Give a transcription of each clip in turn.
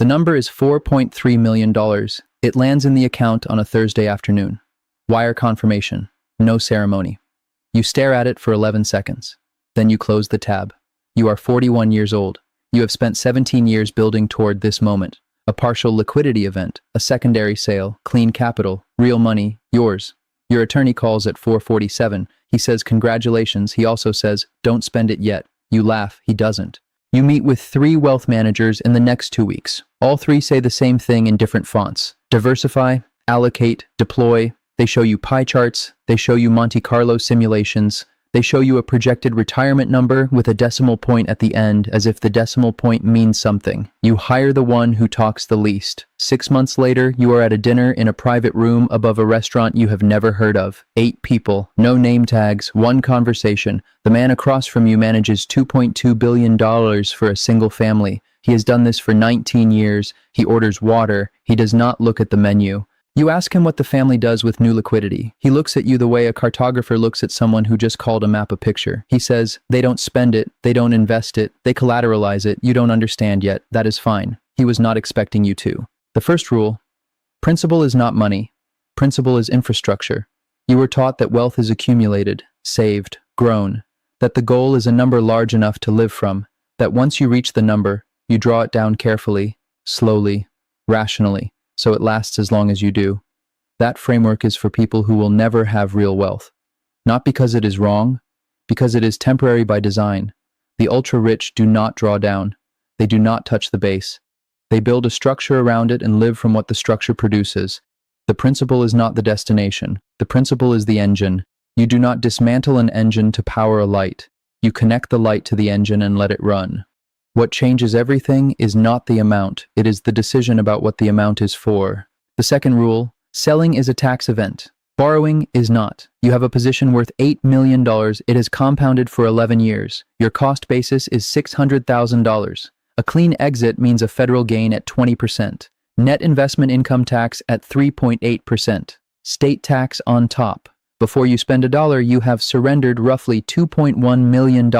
The number is $4.3 million. It lands in the account on a Thursday afternoon. Wire confirmation. No ceremony. You stare at it for 11 seconds. Then you close the tab. You are 41 years old. You have spent 17 years building toward this moment. A partial liquidity event, a secondary sale, clean capital, real money, yours. Your attorney calls at 4:47. He says, congratulations. He also says, don't spend it yet. You laugh. He doesn't. You meet with 3 wealth managers in the next 2 weeks. All 3 say the same thing in different fonts. Diversify, allocate, deploy. They show you pie charts. They show you Monte Carlo simulations. They show you a projected retirement number with a decimal point at the end, as if the decimal point means something. You hire the one who talks the least. 6 months later, you are at a dinner in a private room above a restaurant you have never heard of. 8 people, no name tags, 1 conversation. The man across from you manages $2.2 billion for a single family. He has done this for 19 years. He orders water. He does not look at the menu. You ask him what the family does with new liquidity. He looks at you the way a cartographer looks at someone who just called a map a picture. He says, they don't spend it, they don't invest it, they collateralize it, you don't understand yet, that is fine. He was not expecting you to. The first rule, principal is not money. Principal is infrastructure. You were taught that wealth is accumulated, saved, grown, that the goal is a number large enough to live from, that once you reach the number, you draw it down carefully, slowly, rationally, so it lasts as long as you do. That framework is for people who will never have real wealth. Not because it is wrong, because it is temporary by design. The ultra-rich do not draw down. They do not touch the base. They build a structure around it and live from what the structure produces. The principle is not the destination. The principle is the engine. You do not dismantle an engine to power a light. You connect the light to the engine and let it run. What changes everything is not the amount, it is the decision about what the amount is for. The second rule, selling is a tax event. Borrowing is not. You have a position worth $8 million, it has compounded for 11 years. Your cost basis is $600,000. A clean exit means a federal gain at 20%. Net investment income tax at 3.8%. State tax on top. Before you spend $1, you have surrendered roughly $2.1 million.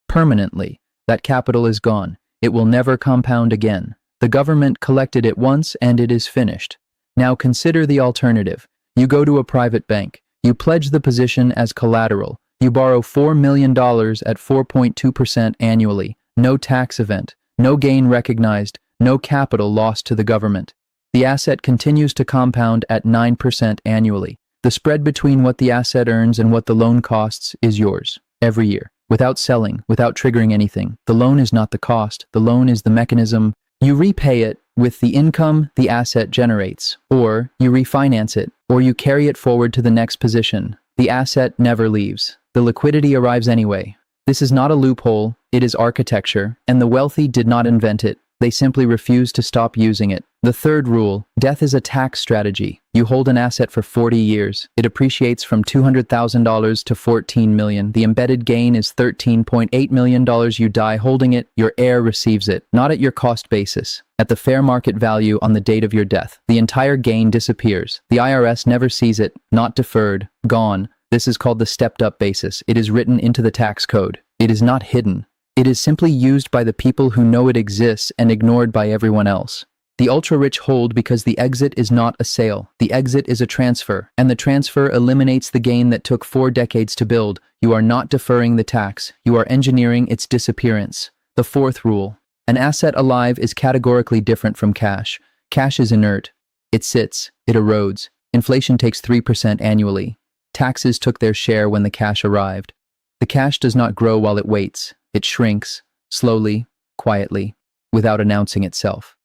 Permanently. That capital is gone. It will never compound again. The government collected it once and it is finished. Now consider the alternative. You go to a private bank. You pledge the position as collateral. You borrow $4 million at 4.2% annually. No tax event. No gain recognized. No capital lost to the government. The asset continues to compound at 9% annually. The spread between what the asset earns and what the loan costs is yours, every year. Without selling, without triggering anything. The loan is not the cost, the loan is the mechanism. You repay it with the income the asset generates, or you refinance it, or you carry it forward to the next position. The asset never leaves. The liquidity arrives anyway. This is not a loophole, it is architecture, and the wealthy did not invent it. They simply refuse to stop using it. The third rule, death is a tax strategy. You hold an asset for 40 years. It appreciates from $200,000 to $14 million. The embedded gain is $13.8 million. You die holding it. Your heir receives it, not at your cost basis, at the fair market value on the date of your death. The entire gain disappears. The IRS never sees it, not deferred, gone. This is called the stepped-up basis. It is written into the tax code. It is not hidden. It is simply used by the people who know it exists and ignored by everyone else. The ultra-rich hold because the exit is not a sale. The exit is a transfer, and the transfer eliminates the gain that took 4 decades to build. You are not deferring the tax. You are engineering its disappearance. The fourth rule. An asset alive is categorically different from cash. Cash is inert. It sits. It erodes. Inflation takes 3% annually. Taxes took their share when the cash arrived. The cash does not grow while it waits. It shrinks, slowly, quietly, without announcing itself.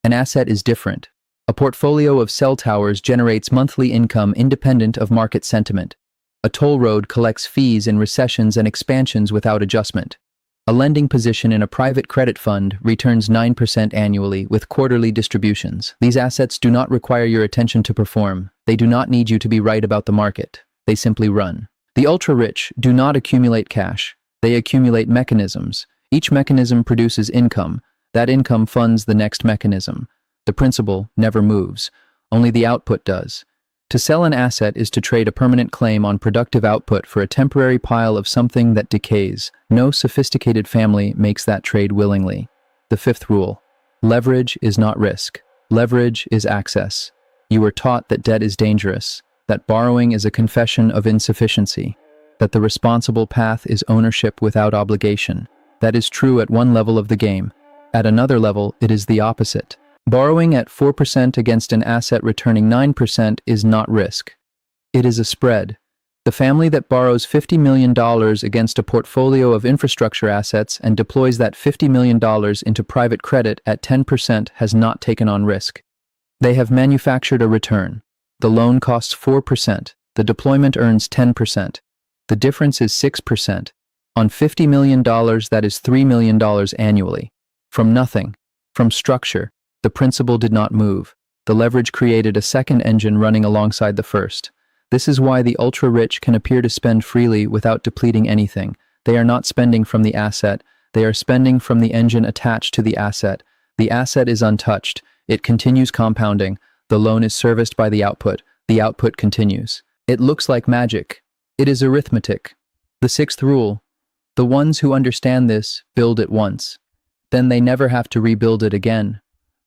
An asset is different. A portfolio of cell towers generates monthly income independent of market sentiment. A toll road collects fees in recessions and expansions without adjustment. A lending position in a private credit fund returns 9% annually with quarterly distributions. These assets do not require your attention to perform. They do not need you to be right about the market. They simply run. The ultra-rich do not accumulate cash. They accumulate mechanisms. Each mechanism produces income. That income funds the next mechanism. The principle never moves. Only the output does. To sell an asset is to trade a permanent claim on productive output for a temporary pile of something that decays. No sophisticated family makes that trade willingly. The fifth rule. Leverage is not risk. Leverage is access. You were taught that debt is dangerous, that borrowing is a confession of insufficiency, that the responsible path is ownership without obligation. That is true at one level of the game. At another level, it is the opposite. Borrowing at 4% against an asset returning 9% is not risk. It is a spread. The family that borrows $50 million against a portfolio of infrastructure assets and deploys that $50 million into private credit at 10% has not taken on risk. They have manufactured a return. The loan costs 4%. The deployment earns 10%. The difference is 6%. On $50 million, that is $3 million annually. From nothing, from structure, the principal did not move. The leverage created a second engine running alongside the first. This is why the ultra-rich can appear to spend freely without depleting anything. They are not spending from the asset. They are spending from the engine attached to the asset. The asset is untouched. It continues compounding. The loan is serviced by the output. The output continues. It looks like magic. It is arithmetic. The sixth rule. The ones who understand this build it once. Then they never have to rebuild it again.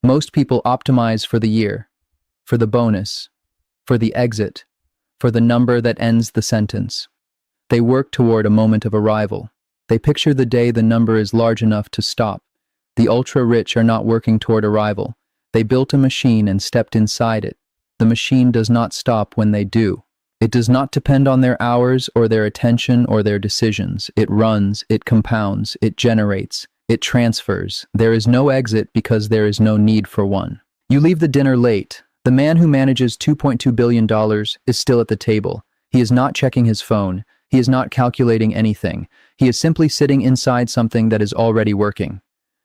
Most people optimize for the year, for the bonus, for the exit, for the number that ends the sentence. They work toward a moment of arrival. They picture the day the number is large enough to stop. The ultra-rich are not working toward arrival. They built a machine and stepped inside it. The machine does not stop when they do. It does not depend on their hours or their attention or their decisions. It runs, it compounds, it generates, it transfers. There is no exit because there is no need for one. You leave the dinner late. The man who manages $2.2 billion is still at the table. He is not checking his phone. He is not calculating anything. He is simply sitting inside something that is already working.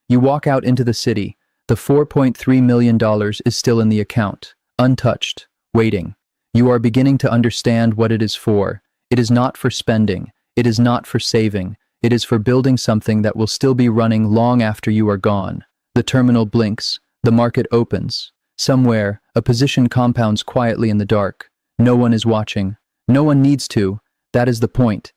You walk out into the city. The $4.3 million is still in the account, untouched, waiting. You are beginning to understand what it is for. It is not for spending. It is not for saving. It is for building something that will still be running long after you are gone. The terminal blinks. The market opens. Somewhere, a position compounds quietly in the dark. No one is watching. No one needs to. That is the point.